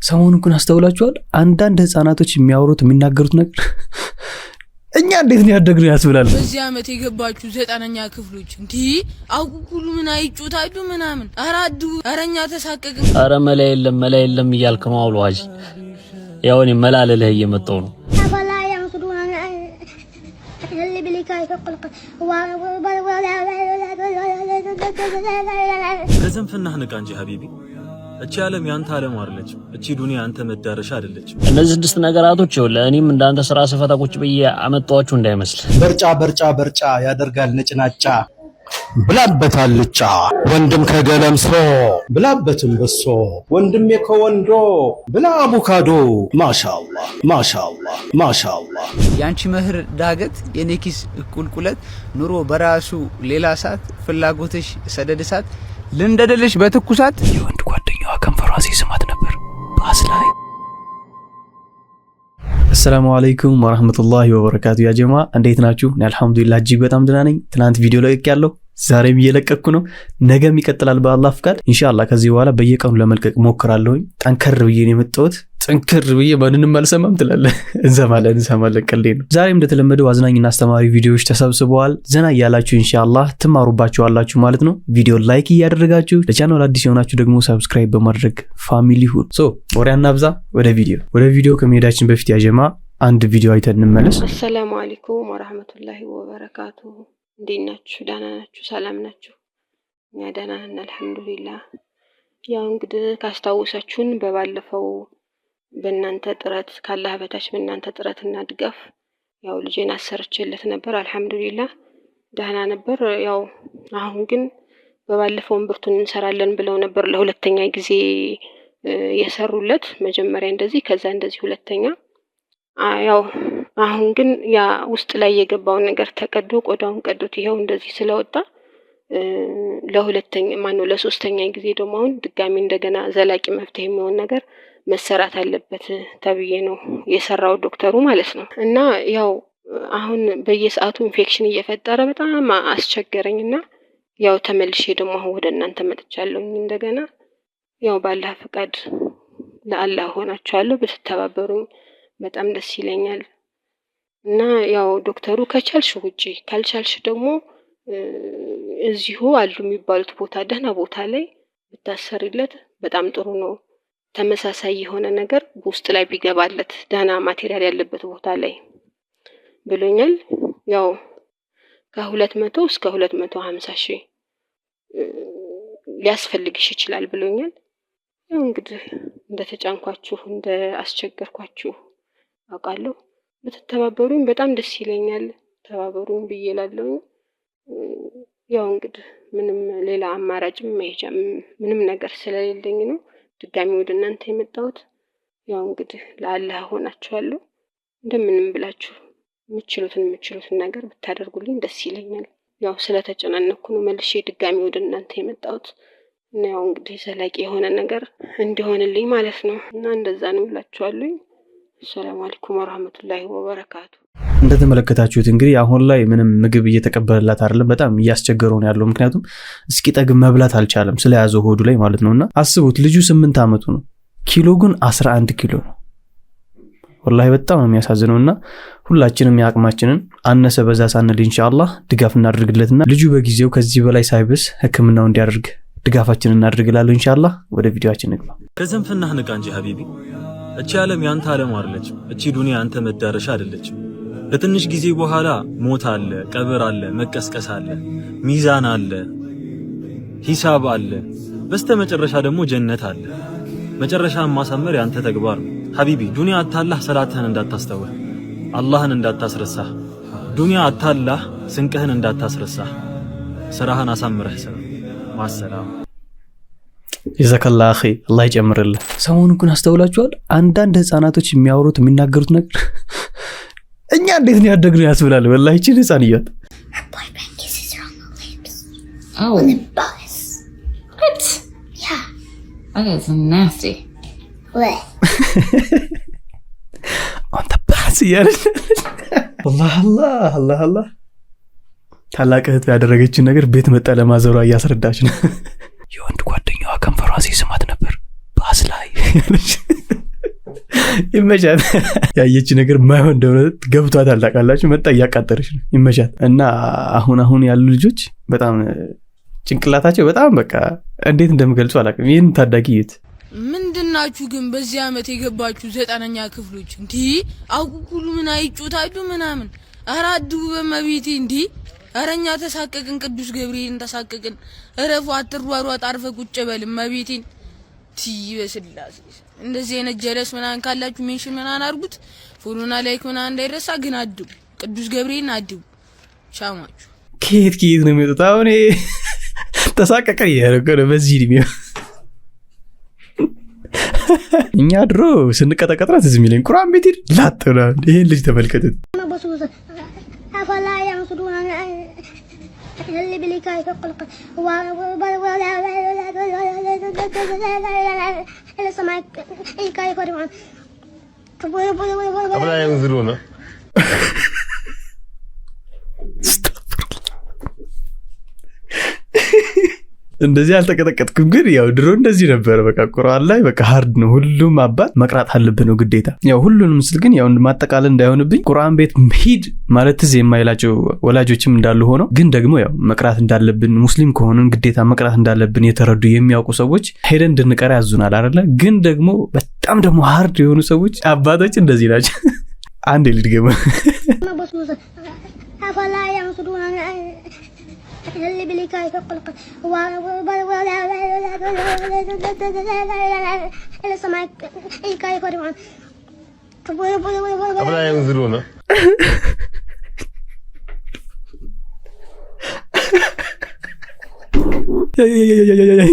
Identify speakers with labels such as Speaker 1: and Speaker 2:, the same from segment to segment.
Speaker 1: ሰሞኑን ግን አስተውላችኋል? አንዳንድ ህፃናቶች የሚያወሩት የሚናገሩት ነገር እኛ እንዴት ነው ያደግነው ያስብላል።
Speaker 2: በዚህ አመት የገባችሁ 9ኛ ክፍሎች እንዴ አውቁኩሉ ምን አይጮታሉ ምናምን አራዱ አረኛ ተሳቀቅም።
Speaker 3: አረ መላ የለም እያልክ ነው አውሏጅ። ያው እኔ መላለልህ እየመጣው ነው።
Speaker 4: ከዘንፍናህ ንቃ እንጂ ሀቢቢ እቺ ዓለም ያንተ ዓለም አይደለች። እቺ ዱንያ አንተ መዳረሻ አይደለች።
Speaker 3: እነዚህ 6 ነገራቶች ይኸውልህ እኔም እንዳንተ ስራ ስፈታ ቁጭ ብዬ አመጣኋችሁ እንዳይመስል።
Speaker 5: በርጫ ያደርጋል ነጭናጫ ብላበታልጫ ወንድም ከገለምሶ ብላበትም በሶ ወንድሜ ከወንዶ ብላ አቮካዶ ማሻአላህ
Speaker 6: ያንቺ መህር ዳገት የኔኪስ ቁልቁለት ኑሮ በራሱ ሌላ ሰዓት ፍላጎትሽ ሰደድ ሰዓት ልንደደልሽ በትኩሳት
Speaker 1: የወንድ ጓደኛዋ ከንፈሯን ሲስማት ነበር ባስላይ። السلام عليكم ورحمة الله وبركاته يا جماعة እንዴት ናችሁ? እኔ አልহামዱሊላህ እጅግ በጣም ደህና ነኝ። ትናንት ቪዲዮ ለቅቄያለሁ፣ ዛሬም እየለቀቅኩ ነው፣ ነገም ይቀጥላል በአላህ ፍቃድ ኢንሻአላህ። ከዚህ በኋላ በየቀኑ ለመልቀቅ ሞክራለሁ። ጠንከር ብዬ ነው የመጣሁት። ጠንከር ብዬ ማንንም አልሰማም ትላለህ። እንሰማለን ቀልዴ ነው። ዛሬም እንደተለመደው አዝናኝና አስተማሪ ቪዲዮዎች ተሰብስበዋል። ዘና እያላችሁ ኢንሻአላህ ትማሩባችኋላችሁ ማለት ነው። ቪዲዮ ላይክ እያደረጋችሁ ለቻናሉ አዲስ የሆናችሁ ደግሞ ሰብስክራይብ በማድረግ ፋሚሊ ሁኑ። ወሬ አናብዛ፣ ወደ ቪዲዮ ከመሄዳችን በፊት ያ ጀማ አንድ ቪዲዮ አይተን እንመለስ።
Speaker 7: አሰላሙ አለይኩም ወራህመቱላሂ ወበረካቱሁ። እንዴት ናችሁ? ደህና ናችሁ? ሰላም ናችሁ? እኛ ደህና ነን አልሐምዱሊላህ። ያው እንግዲህ ካስታወሳችሁን በባለፈው በእናንተ ጥረት ካላህ በታች በእናንተ ጥረትና ድጋፍ ያው ልጄን አሰርቼለት ነበር። አልሐምዱሊላህ ደህና ነበር። ያው አሁን ግን በባለፈው ብርቱን እንሰራለን ብለው ነበር ለሁለተኛ ጊዜ የሰሩለት። መጀመሪያ እንደዚህ ከዛ እንደዚህ ሁለተኛ። ያው አሁን ግን ያ ውስጥ ላይ የገባውን ነገር ተቀዶ ቆዳውን ቀዶት ይሄው እንደዚህ ስለወጣ ለሶስተኛ ጊዜ ደግሞ አሁን ድጋሚ እንደገና ዘላቂ መፍትሄ የሚሆን ነገር መሰራት አለበት ተብዬ ነው የሰራው ዶክተሩ ማለት ነው። እና ያው አሁን በየሰዓቱ ኢንፌክሽን እየፈጠረ በጣም አስቸገረኝና ያው ተመልሼ ደግሞ አሁን ወደ እናንተ መጥቻለሁ እንደገና። ያው ባላህ ፍቃድ ለአላህ ሆናችኋለሁ ብትተባበሩኝ በጣም ደስ ይለኛል። እና ያው ዶክተሩ ከቻልሽ ውጪ ካልቻልሽ ደግሞ እዚሁ አሉ የሚባሉት ቦታ ደህና ቦታ ላይ ብታሰሪለት በጣም ጥሩ ነው። ተመሳሳይ የሆነ ነገር ውስጥ ላይ ቢገባለት ደህና ማቴሪያል ያለበት ቦታ ላይ ብሎኛል። ያው ከ200 እስከ 250 ሺህ ሊያስፈልግሽ ይችላል ብሎኛል። ያው እንግዲህ እንደተጫንኳችሁ እንደ አስቸገርኳችሁ አውቃለሁ። ብትተባበሩኝ በጣም ደስ ይለኛል። ተባበሩኝ ብዬ እላለሁ። ያው እንግዲህ ምንም ሌላ አማራጭም መሄጃም ምንም ነገር ስለሌለኝ ነው ድጋሚ ወደ እናንተ የመጣሁት። ያው እንግዲህ ለአላህ ሆናችኋለሁ። እንደምንም ብላችሁ የምትችሉትን ነገር ብታደርጉልኝ ደስ ይለኛል። ያው ስለተጨናነኩ ነው መልሼ ድጋሚ ወደ እናንተ የመጣሁት። እና ያው እንግዲህ ዘላቂ የሆነ ነገር እንዲሆንልኝ ማለት ነው። እና እንደዛ ነው ብላችኋለሁ። ሰላም አለይኩም ወራህመቱላሂ ወበረካቱ።
Speaker 1: እንደተመለከታችሁት እንግዲህ አሁን ላይ ምንም ምግብ እየተቀበለላት አይደለም። በጣም እያስቸገረው ነው ያለው። ምክንያቱም እስኪጠግብ መብላት አልቻለም ስለያዘው ሆዱ ላይ ማለት ነውና አስቡት። ልጁ 8 አመቱ ነው። ኪሎ ግን 11 ኪሎ ነው። ወላሂ በጣም ነው የሚያሳዝነውና ሁላችንም ያቅማችንን አነሰ በዛ ሳንል ኢንሻአላህ ድጋፍ እናድርግለትና ልጁ በጊዜው ከዚህ በላይ ሳይብስ ህክምናው እንዲያደርግ ድጋፋችንን እናድርግላለን ኢንሻአላህ። ወደ ቪዲዮአችን እንግባ።
Speaker 4: ከዘንፍናህ ንቃ እንጂ ሀቢቢ እቺ ዓለም ያንተ ዓለም አይደለች። እቺ ዱንያ አንተ መዳረሻ አይደለች። ከትንሽ ጊዜ በኋላ ሞት አለ፣ ቀብር አለ፣ መቀስቀስ አለ፣ ሚዛን አለ፣ ሂሳብ አለ፣ በስተመጨረሻ ደግሞ ጀነት አለ። መጨረሻን ማሳመር ያንተ ተግባር ነው ሀቢቢ። ዱንያ አታላህ ሰላትህን እንዳታስተውል፣ አላህን እንዳታስረሳህ። ዱንያ አታላህ ስንቅህን እንዳታስረሳህ። ስራህን አሳምረህ ስራ። ማሰላም
Speaker 1: ይዘከላ አኺ አላህ ይጨምርልህ። ሰሞኑን ግን አስተውላችኋል? አንዳንድ ህፃናቶች የሚያወሩት የሚናገሩት ነገር እኛ እንዴት ነው ያደግነው ያስብላል። ወላሂ እቺ ህፃን እያት አላህ ታላቅ እህት ያደረገችን ነገር ቤት መጣ ለማዘሯ እያስረዳች ነው። የወንድ ጓደኛዋ ከንፈሯን ሲስማት ነበር ባስላይ። ይመቻት። ያየች ነገር ማይሆን እንደሆነ ገብቷታል ታውቃላችሁ። መጣ እያቃጠረች ነው። ይመቻት። እና አሁን ያሉ ልጆች በጣም ጭንቅላታቸው በጣም በቃ እንዴት እንደምገልጹ አላውቅም። ይሄን ታዳጊ እዩት።
Speaker 2: ምንድናችሁ ግን በዚህ አመት የገባችሁ 9ኛ ክፍሎች እንዴ? አውቁ ሁሉ ምን አይጮታሉ ምናምን። ኧረ አድቡ በመቤቴ እንዴ! አረኛ ተሳቀቅን፣ ቅዱስ ገብርኤልን ተሳቀቅን። እረፉ፣ አትሯሯጥ፣ አርፈ ቁጭ በል መቤቴን በስላሴ። እንደዚህ አይነት ጀለስ ምናምን ካላችሁ ሜንሽን ምናምን አድርጉት። ፎሎና ላይክ ምናምን እንዳይረሳ። ግን አድቡ፣ ቅዱስ ገብርኤልን አድቡ። ሻማችሁ
Speaker 1: ከየት ነው የሚወጡት? አሁን ተሳቀቀን እያደረገ ነው በዚህ እድሜው። እኛ ድሮ ስንቀጠቀጥራት እዚህ የሚለኝ ቁርአን ቤት ሄድ ላጥና ይሄን ልጅ ተመልከቱት። እንደዚህ አልተቀጠቀጥኩም፣ ግን ያው ድሮ እንደዚህ ነበር። በቃ ቁርአን ላይ በቃ ሃርድ ነው። ሁሉም አባት መቅራት አለብን ነው ግዴታ። ያው ሁሉንም ምስል ግን ያው ማጠቃለል እንዳይሆንብኝ ቁርአን ቤት ሂድ ማለት እዚህ የማይላቸው ወላጆችም እንዳሉ ሆነው ግን ደግሞ ያው መቅራት እንዳለብን ሙስሊም ከሆነን ግዴታ መቅራት እንዳለብን የተረዱ የሚያውቁ ሰዎች ሄደን እንድንቀራ ያዙናል አይደለ? ግን ደግሞ በጣም ደግሞ ሃርድ የሆኑ ሰዎች አባቶች እንደዚህ ናቸው። አንዴ ልድገም። اللي بليكاي فقلق إلى سماك إيكاي كورمان قبل أن ينزلون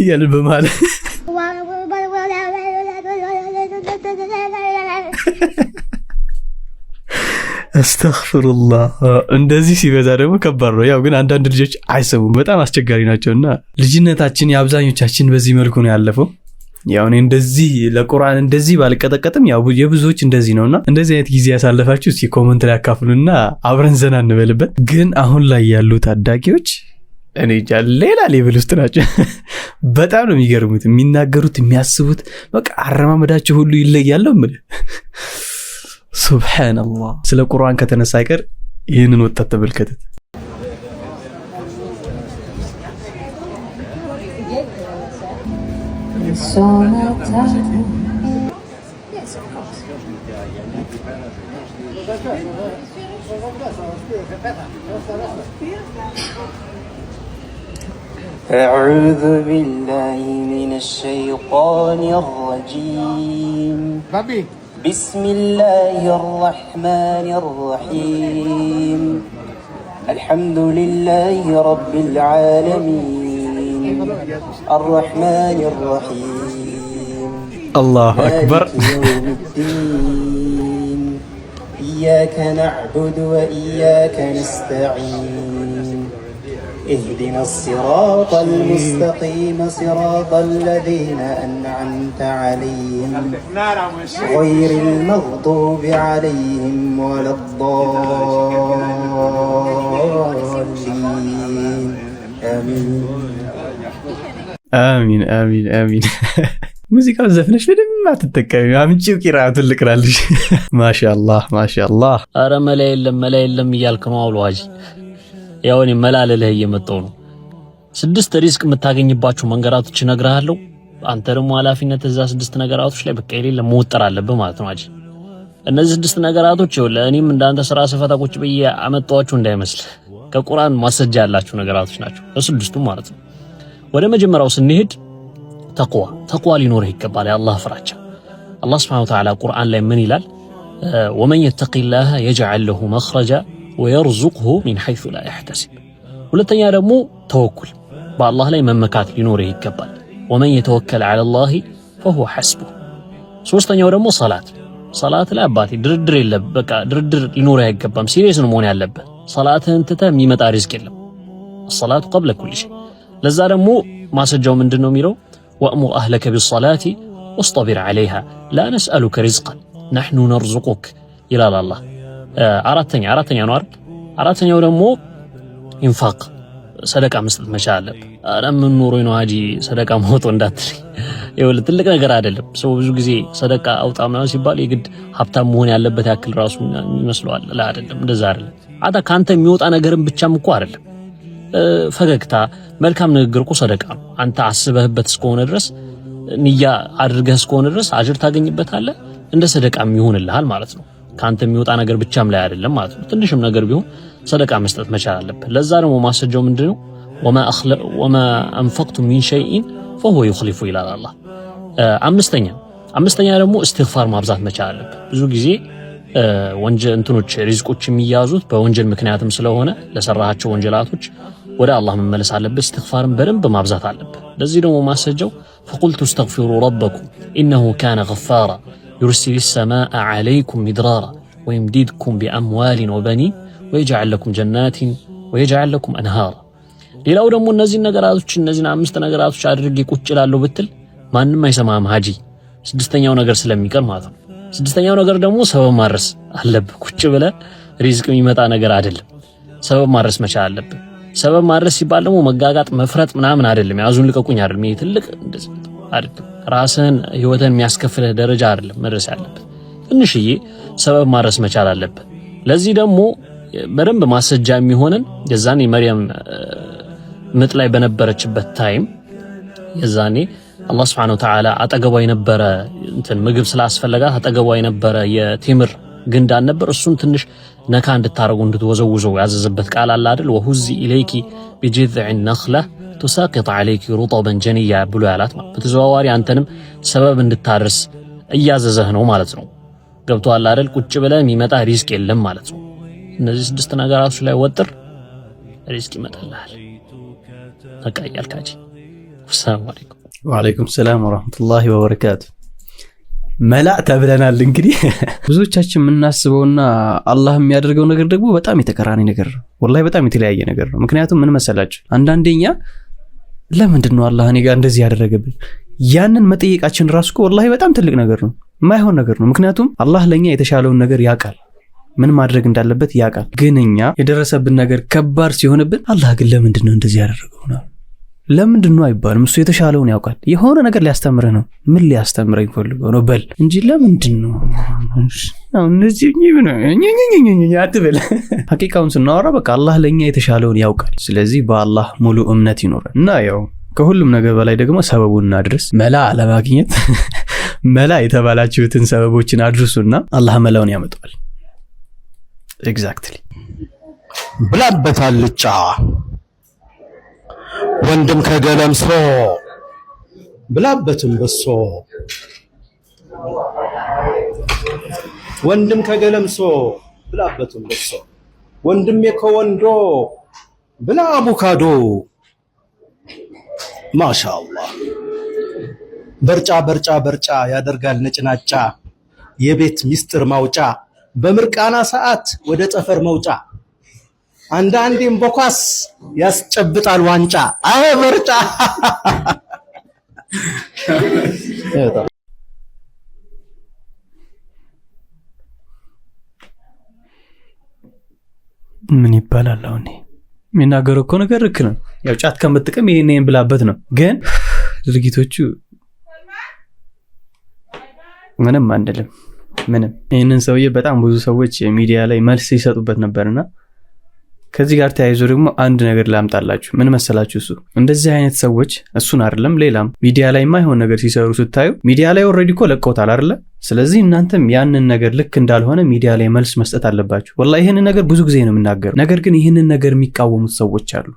Speaker 1: يا البمال አስተግፍሩላህ። እንደዚህ ሲበዛ ደግሞ ከባድ ነው። ያው ግን አንዳንድ ልጆች አይሰሙም፣ በጣም አስቸጋሪ ናቸውና ልጅነታችን የአብዛኞቻችን በዚህ መልኩ ነው ያለፈው። ያው እኔ እንደዚህ ለቁርአን እንደዚህ ባልቀጠቀጥም ያው የብዙዎች እንደዚህ ነውና እንደዚህ አይነት ጊዜ ያሳለፋችሁ እስኪ ኮሜንት ላይ አካፍሉና አብረን ዘና እንበልበት። ግን አሁን ላይ ያሉ ታዳጊዎች እኔ ሌላ ሌቭል ውስጥ ናቸው። በጣም ነው የሚገርሙት፣ የሚናገሩት፣ የሚያስቡት በቃ አረማመዳቸው ሁሉ ይለያል። ሱብሃንአላህ። ስለ ቁርአን ከተነሳ አይቀር ይህንን ወጣት ተመልከቱት።
Speaker 8: أعوذ بالله من الشيطان الرجيم بسم الله الرحمن الرحيم الحمد لله رب العالمين الرحمن الرحيم
Speaker 1: الله أكبر
Speaker 8: يوم الدين إياك نعبد وإياك نستعين اهدنا الصراط المستقيم صراط الذين أنعمت عليهم غير المغضوب عليهم ولا الضالين آمين
Speaker 1: آمين آمين آمين ሙዚቃው ዘፍነሽ ምንም አትጠቀሚ አምጪው ቂራአቱን ልቅራልሽ። ማሻአላህ ማሻአላህ።
Speaker 3: አረ መላ የለም እያልክ ነው አውሏጂ። ያው እኔ መላለልህ እየመጣው ነው። 6 ሪስክ የምታገኝባቸው መንገራቶች እነግርሃለሁ። አንተ ደግሞ ኃላፊነት እዛ 6 ነገራቶች ላይ በቃ የሌለ መወጠር አለብህ ማለት ነው አጂ። እነዚህ 6 ነገራቶች ይኸውልህ እኔም እንዳንተ ስራ ስፈታ ቁጭ ብዬ አመጣኋቸው እንዳይመስል ከቁርአን ማሰጃ ያላችሁ ነገራቶች ናቸው ለስድስቱም ማለት ነው። ወደ መጀመሪያው ስንሄድ ተቅዋ ሊኖርህ ይገባል። የአላህ ፍራቻ። አላህ Subhanahu Wa Ta'ala ቁርአን ላይ ምን ይላል? ወመን የተቂላህ የጅዐል ለሁ መኽረጃ ወየርዙቅሁ ሚን ሐይሱ ላ የሕተሲብ። ሁለተኛ ደግሞ ተወኩል፣ በአላህ ላይ መመካት ሊኖርህ ይገባል። ወመን የተወከል ዐለላሂ ፈሁወ ሐስቡህ። ሶስተኛው ደግሞ ሰላት ላይ አባቴ ድርድር የለም። በቃ ድርድር ሊኖርህ አይገባም። ሲሪየስ ነው መሆን ያለብህ። ሰላትህን ትተህ የሚመጣ ሪዝቅ የለም። الصلاة قبل كل شيء። ለዛ ደግሞ ማስረጃው ምንድነው የሚለው? ወእሙር አህለከ ቢሰላቲ ወስጠቢር ዐለይሃ ላ ነስአሉከ ሪዝቀን ነሕኑ ነርዙቁክ ይላል አላህ። አራተኛ ነው አይደል? አራተኛው ደግሞ ኢንፋቅ ሰደቃ መስጠት መቻል። አረ ምን ኖሮኝ ነው ሀጂ ሰደቃ ማውጣት እንዳትል። ይኸውልህ ትልቅ ነገር አይደለም። ሰው ብዙ ጊዜ ሰደቃ አውጣ ምናምን ሲባል የግድ ሀብታም መሆን ያለበት ያክል ራሱ ይመስለዋል። አይደለም፣ እንደዛ አይደለም። አታ ካንተ የሚወጣ ነገርም ብቻም እኮ አይደለም። ፈገግታ፣ መልካም ንግግር እኮ ሰደቃ ነው። አንተ አስበህበት እስከሆነ ድረስ ንያ አድርገህ እስከሆነ ድረስ አጅር ታገኝበታለህ፣ እንደ ሰደቃም ይሆንልሃል ማለት ነው። ካንተ የሚወጣ ነገር ብቻም ላይ አይደለም ማለት ነው። ትንሽም ነገር ቢሆን ሰደቃ መስጠት መቻል አለበት። ለዛ ደግሞ ማስረጃው ምንድነው? ወማ አንፈቅቱም ሚን ሸይኢን ፈሁወ ዩኽሊፉ ይላል አላህ። አምስተኛ ደግሞ እስትግፋር ማብዛት መቻል አለበት። ብዙ ጊዜ ወንጀል እንትኖች ሪዝቆች የሚያዙት በወንጀል ምክንያትም ስለሆነ ለሰራሃቸው ወንጀላቶች ወደ አላህ መመለስ አለበት። እስትግፋርን በደንብ ማብዛት አለበት። ለዚህ ደግሞ ማስረጃው ፈቁልቱ እስተግፊሩ ረበኩም ኢነሁ ካነ ገፋራ ዩርሲሊ ሰማአ ዐለይኩም ሚድራራ ወይምዲድኩም ቢአምዋሊን ወበኒን ወየጅዐል ለኩም ጀናቲን ወየጅዐል ለኩም አንሃራ። ሌላው ደግሞ እነዚህን 5 ነገራቶች አድርጌ ቁጭ እላለሁ ብትል ማንም አይሰማም ሀጂ፣ ስድስተኛው ነገር ስለሚቀር ማለት ነው። ስድስተኛው ነገር ደግሞ ሰበብ ማድረስ አለብህ። ቁጭ ብለህ ሪዝቅ የሚመጣ ነገር አይደለም፣ ሰበብ ማድረስ መቻል አለብህ። ሰበብ ማድረስ ሲባል ደግሞ መጋጋጥ መፍረጥ ምናምን አይደለም፣ ያዙን ልቀቁኝ አይደለም። ይሄ ትልቅ አይደለም፣ ራስህን ህይወትን የሚያስከፍልህ ደረጃ አይደለም መድረስ ያለብህ። ትንሽዬ ሰበብ ማድረስ መቻል አለብህ። ለዚህ ደግሞ በደንብ ማስረጃ የሚሆነን የዛኔ መርየም ምጥ ላይ በነበረችበት ታይም የዛኔ አላህ Subhanahu Wa Ta'ala አጠገቧ የነበረ ምግብ ስላስፈለጋት አጠገቧ የነበረ የቴምር ግንድ ነበር። እሱን ትንሽ ነካ እንድታረጉ እንድትወዘውዘው ያዘዘበት ቃል አለ አይደል? ወሁዚ ኢለይኪ ቢጅዝዕ ነኽላ تساقط عليك رطبا جنيا ብሎ ያላት ማለት በተዘዋዋሪ አንተንም ሰበብ እንድታርስ እያዘዘህ ነው ማለት ነው። ገብቶሃል አይደል? ቁጭ ብለህ የሚመጣ ሪዝቅ የለም ማለት ነው። እነዚህ 6 ነገራቶች ላይ ወጥር ሪዝቅ ይመጣልሃል። በቃ ያልካጂ። ሰላም አለይኩም።
Speaker 1: ወአለይኩም ሰላም ወራህመቱላሂ ወበረካቱ። መላእ ተብለናል። እንግዲህ ብዙዎቻችን የምናስበውና አላህ የሚያደርገው ነገር ደግሞ በጣም የተቀራኒ ነገር ነው። ወላሂ በጣም የተለያየ ነገር ነው። ምክንያቱም ምን መሰላችሁ? አንዳንዴኛ ለምንድን ነው አላህ እኔ ጋር እንደዚህ ያደረገብኝ? ያንን መጠየቃችን ራሱ እኮ ወላሂ በጣም ትልቅ ነገር ነው፣ የማይሆን ነገር ነው። ምክንያቱም አላህ ለኛ የተሻለውን ነገር ያውቃል፣ ምን ማድረግ እንዳለበት ያውቃል። ግን እኛ የደረሰብን ነገር ከባድ ሲሆንብን አላህ ግን ለምንድን ነው እንደዚህ ያደረገው ነው? ለምንድን ነው አይባልም። እሱ የተሻለውን ያውቃል። የሆነ ነገር ሊያስተምረህ ነው። ምን ሊያስተምረኝ ፈልገው ነው በል እንጂ ለምንድን ነው እነዚህ አትበል። ሐቂቃውን ስናወራ በቃ አላህ ለኛ የተሻለውን ያውቃል። ስለዚህ በአላህ ሙሉ እምነት ይኖረን እና ያው ከሁሉም ነገር በላይ ደግሞ ሰበቡን እናድርስ። መላ ለማግኘት መላ የተባላችሁትን ሰበቦችን አድርሱና አላህ መላውን ያመጣዋል። ኤግዛክትሊ
Speaker 5: ብላበታልጫ ወንድም ከገለምሶ ብላበትም በሶ ወንድም ከገለምሶ ብላበትም በሶ ወንድሜ ከወንዶ ብላ አቮካዶ። ማሻአላህ በርጫ በርጫ በርጫ ያደርጋል ነጭናጫ የቤት ሚስጥር ማውጫ በምርቃና ሰዓት ወደ ጠፈር መውጫ አንዳንዴም በኳስ ያስጨብጣል ዋንጫ። አይ በርጫ
Speaker 1: ምን ይባላል? አሁን የሚናገረው እኮ ነገር ልክ ነው። ያው ጫት ከምትቀም ይሄን ብላበት ነው። ግን ድርጊቶቹ ምንም አንደለም ምንም። ይሄንን ሰውዬ በጣም ብዙ ሰዎች ሚዲያ ላይ መልስ ይሰጡበት ነበርና ከዚህ ጋር ተያይዞ ደግሞ አንድ ነገር ላምጣላችሁ። ምን መሰላችሁ? እሱ እንደዚህ አይነት ሰዎች እሱን አይደለም ሌላም ሚዲያ ላይ የማይሆን ነገር ሲሰሩ ስታዩ ሚዲያ ላይ ኦልሬዲ እኮ ለቀውታል አይደለ? ስለዚህ እናንተም ያንን ነገር ልክ እንዳልሆነ ሚዲያ ላይ መልስ መስጠት አለባችሁ። ወላሂ ይሄንን ነገር ብዙ ጊዜ ነው የምናገረው። ነገር ግን ይሄንን ነገር የሚቃወሙት ሰዎች አሉ።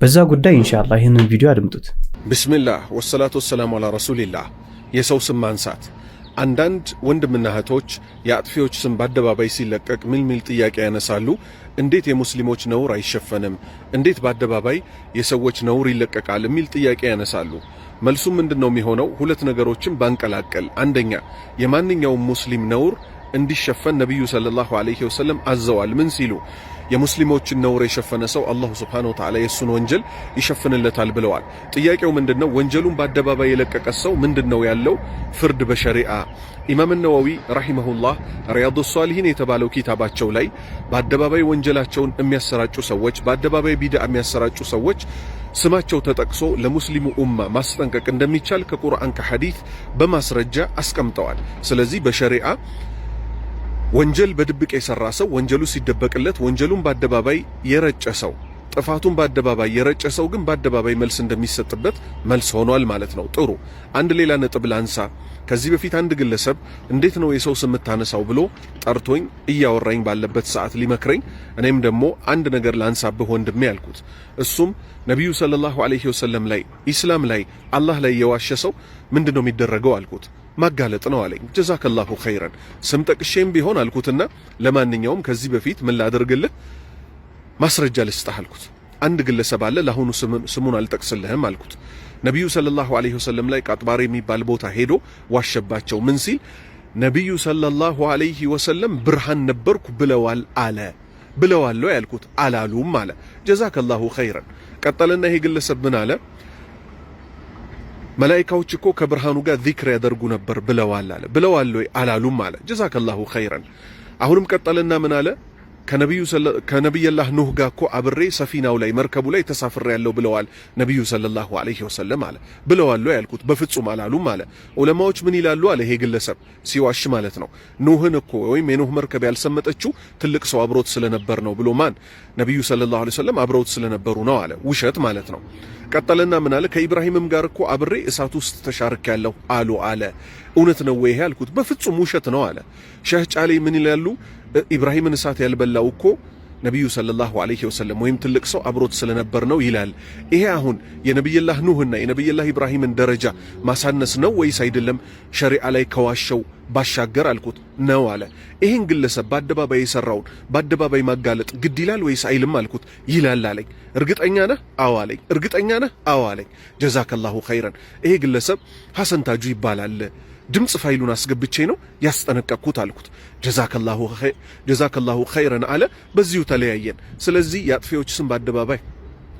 Speaker 1: በዛ ጉዳይ ኢንሻአላህ ይሄንን ቪዲዮ አድምጡት።
Speaker 9: ቢስሚላህ ወሰላቱ ወሰላሙ ዐላ ረሱሊላህ። የሰው ስም ማንሳት አንዳንድ ወንድምና እህቶች የአጥፊዎች ስም በአደባባይ ሲለቀቅ ምን ጥያቄ ያነሳሉ? እንዴት የሙስሊሞች ነውር አይሸፈንም? እንዴት በአደባባይ የሰዎች ነውር ይለቀቃል? የሚል ጥያቄ ያነሳሉ። መልሱ ምንድነው የሚሆነው? ሁለት ነገሮችን ባንቀላቀል። አንደኛ የማንኛውም ሙስሊም ነውር እንዲሸፈን ነብዩ ሰለላሁ ዐለይሂ ወሰለም አዘዋል። ምን ሲሉ የሙስሊሞችን ነውር የሸፈነ ሰው አላሁ ሱብሓነሁ ወተዓላ የሱን ወንጀል ይሸፍንለታል ብለዋል። ጥያቄው ምንድነው? ወንጀሉን በአደባባይ የለቀቀ ሰው ምንድነው ያለው ፍርድ በሸሪዓ? ኢማም ነወዊ ረሂመሁላህ ሪያዱ ሷሊሂን የተባለው ኪታባቸው ላይ በአደባባይ ወንጀላቸውን የሚያሰራጩ ሰዎች፣ በአደባባይ ቢድዓ የሚያሰራጩ ሰዎች ስማቸው ተጠቅሶ ለሙስሊሙ ኡማ ማስጠንቀቅ እንደሚቻል ከቁርአን ከሐዲስ በማስረጃ አስቀምጠዋል። ስለዚህ በሸሪዓ ወንጀል በድብቅ የሰራ ሰው ወንጀሉ ሲደበቅለት ወንጀሉን በአደባባይ የረጨ ሰው ጥፋቱን በአደባባይ የረጨ ሰው ግን በአደባባይ መልስ እንደሚሰጥበት መልስ ሆኗል ማለት ነው። ጥሩ አንድ ሌላ ነጥብ ላንሳ። ከዚህ በፊት አንድ ግለሰብ እንዴት ነው የሰው ስም ታነሳው ብሎ ጠርቶኝ እያወራኝ ባለበት ሰዓት ሊመክረኝ እኔም ደግሞ አንድ ነገር ላንሳብህ ወንድሜ ያልኩት እሱም ነብዩ ሰለላሁ ዐለይሂ ወሰለም ላይ ኢስላም ላይ አላህ ላይ የዋሸ ሰው ምንድነው የሚደረገው አልኩት። ማጋለጥ ነው አለኝ። ጀዛከላሁ ኸይረን ስም ጠቅሼም ቢሆን አልኩትና ለማንኛውም ከዚህ በፊት ምን ላደርግልህ ማስረጃ ልስጥህ አልኩት። አንድ ግለሰብ አለ ለአሁኑ ስሙን አልጠቅስልህም አልኩት። ነብዩ ሰለላሁ ዐለይሂ ወሰለም ላይ ቃጥባሬ የሚባል ቦታ ሄዶ ዋሸባቸው። ምን ሲል ነብዩ ሰለላሁ ዐለይሂ ወሰለም ብርሃን ነበርኩ ብለዋል አለ። ብለዋል ያልኩት አላሉም አለ። ጀዛከላሁ ኸይረን ቀጠለና ይሄ ግለሰብ ምን አለ? መላእክቶች እኮ ከብርሃኑ ጋር ዚክር ያደርጉ ነበር ብለዋል አለ። ብለዋል ወይ አላሉም አለ። ጀዛከላሁ ኸይረን አሁንም ቀጠለና ምን አለ? ከነብዩላህ ኑህ ጋር እኮ አብሬ ሰፊናው ላይ መርከቡ ላይ ተሳፍሬ ያለው ብለዋል ነብዩ ሰለላሁ ዐለይሂ ወሰለም አለ። ብለዋል ያልኩት በፍጹም አላሉም አለ። ዑለማዎች ምን ይላሉ አለ ይሄ ግለሰብ ሲዋሽ ማለት ነው። ኑህን እኮ ወይም የኑህ መርከብ ያልሰመጠችው ትልቅ ሰው አብሮት ስለነበር ነው ብሎ ማን ነብዩ ሰለላሁ ዐለይሂ ወሰለም አብሮት ስለነበሩ ነው አለ። ውሸት ማለት ነው። ቀጠለና ምን አለ? ከኢብራሂምም ጋር እኮ አብሬ እሳት ውስጥ ተሻርኬያለሁ አሉ አለ። እውነት ነው ወይ ያልኩት በፍጹም ውሸት ነው አለ። ሸህ ጫሌ ምን ይላሉ? ኢብራሂምን እሳት ያልበላው እኮ ነብዩ ሰለላሁ ዐለይሂ ወሰለም ወይም ትልቅ ሰው አብሮት ስለነበር ነው ይላል። ይሄ አሁን የነብዩላህ ኑህና የነብዩላህ ኢብራሂምን ደረጃ ማሳነስ ነው ወይስ አይደለም? ሸሪዓ ላይ ከዋሸው ባሻገር አልኩት ነው አለ። ይሄን ግለሰብ በአደባባይ የሰራውን በአደባባይ ማጋለጥ ግድ ይላል ወይስ አይልም አልኩት። ይላል አለኝ። እርግጠኛ ነህ? አዎ አለኝ። እርግጠኛ ነህ? አዎ አለኝ። ጀዛከላሁ ኸይረን ይሄ ግለሰብ ሐሰን ታጁ ይባላል። ድምጽ ፋይሉን አስገብቼ ነው ያስጠነቀቅኩት አልኩት። ጀዛከላሁ ኸይረን አለ። በዚሁ ተለያየን። ስለዚህ የአጥፊዎች ስም በአደባባይ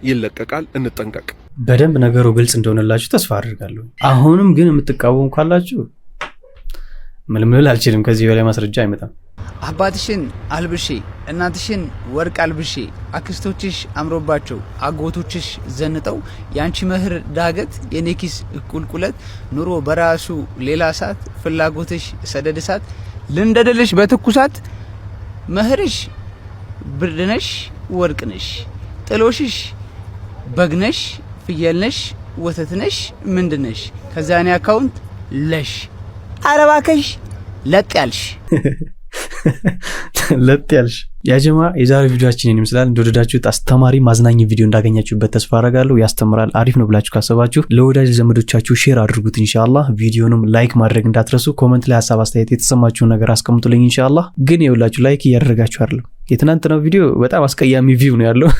Speaker 9: ይለቀቃል። እንጠንቀቅ።
Speaker 1: በደንብ ነገሩ ግልጽ እንደሆነላችሁ ተስፋ አድርጋለሁ። አሁንም ግን የምትቃወሙ ካላችሁ ምልምል አልችልም። ከዚህ በላይ ማስረጃ አይመጣም።
Speaker 6: አባትሽን አልብሼ እናትሽን ወርቅ አልብሼ አክስቶችሽ አምሮባቸው አጎቶችሽ ዘንጠው ያንቺ መህር ዳገት የኔኪስ ቁልቁለት ኑሮ በራሱ ሌላ ሰዓት ፍላጎትሽ ሰደድ እሳት ልንደድልሽ በትኩሳት መህርሽ ብርድነሽ ወርቅነሽ ጥሎሽሽ በግነሽ ፍየልነሽ ወተትነሽ ምንድነሽ ከዛኔ አካውንት ለሽ አረባከሽ ለጥ ያልሽ
Speaker 1: ለጥ ያልሽ። ያ ጀማ የዛሬ ቪዲዮአችንን ይመስላል። እንደወደዳችሁት አስተማሪ ማዝናኝ ቪዲዮ እንዳገኛችሁበት ተስፋ አደርጋለሁ። ያስተምራል አሪፍ ነው ብላችሁ ካሰባችሁ ለወዳጅ ዘመዶቻችሁ ሼር አድርጉት ኢንሻአላህ። ቪዲዮንም ላይክ ማድረግ እንዳትረሱ። ኮሜንት ላይ ሐሳብ አስተያየት የተሰማችሁን ነገር አስቀምጡልኝ ኢንሻአላህ። ግን የሁላችሁ ላይክ እያደረጋችሁ አይደለም። የትናንትናው ቪዲዮ በጣም አስቀያሚ ቪው ነው ያለው።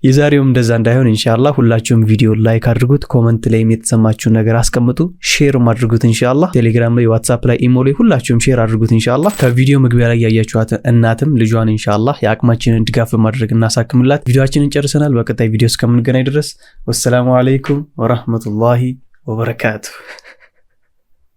Speaker 1: የዛሬውም እንደዛ እንዳይሆን ኢንሻአላህ ሁላችሁም ቪዲዮ ላይክ አድርጉት። ኮሜንት ላይ የተሰማችሁን ነገር አስቀምጡ። ሼር አድርጉት ኢንሻአላህ። ቴሌግራም ላይ ዋትስአፕ ላይ ኢሞ ላይ ሁላችሁም ሼር አድርጉት ኢንሻአላህ። ከቪዲዮ መግቢያ ላይ ያያችኋት እናትም ልጇን ኢንሻአላህ የአቅማችንን ድጋፍ ማድረግ እናሳክምላት። ቪዲዮአችንን ጨርሰናል። በቀጣይ ቪዲዮ እስከምንገናኝ ድረስ ወሰላሙ አለይኩም ወራህመቱላሂ ወበረካቱ።